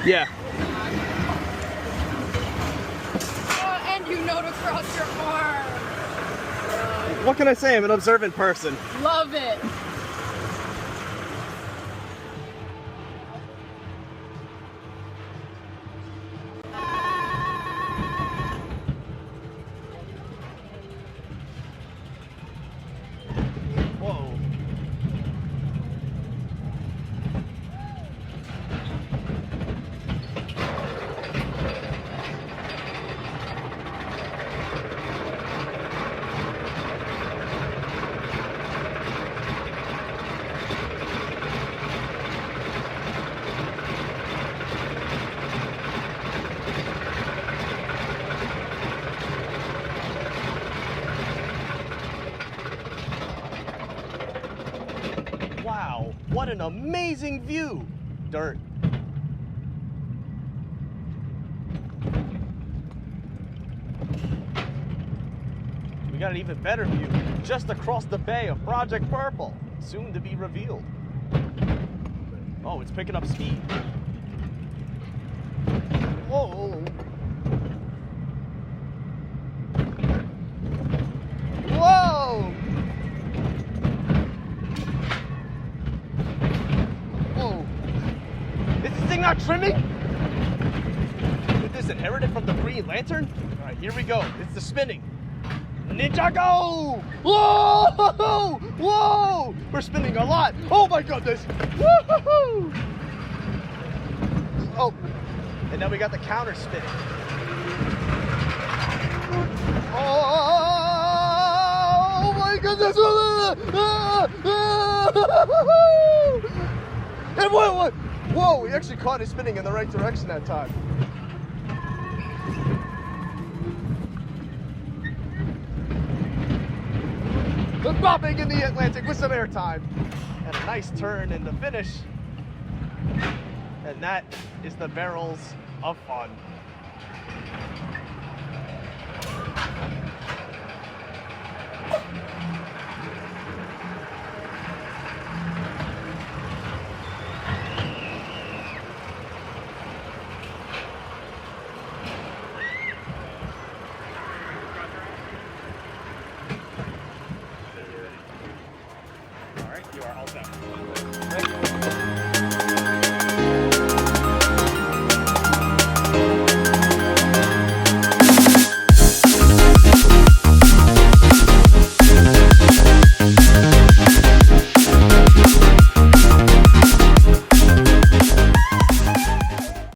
Yeah. Oh, and you know to cross your arm. What can I say? I'm an observant person. Love it. Whoa. Wow, what an amazing view! Dirt. We got an even better view just across the bay of Project Purple, soon to be revealed. Oh, it's picking up speed. Whoa! Whoa! Whoa! Is this thing not trimming? Did this inherited from the Green Lantern? All right, here we go. It's the spinning. Ninjago! Whoa! Whoa! We're spinning a lot. Oh my goodness! Woo-hoo-hoo! Oh, and then we got the counter spinning. Oh my goodness! And what? Whoa! We actually caught it spinning in the right direction that time. Bobbing in the Atlantic with some airtime. And a nice turn in the finish. And that is the barrels of fun.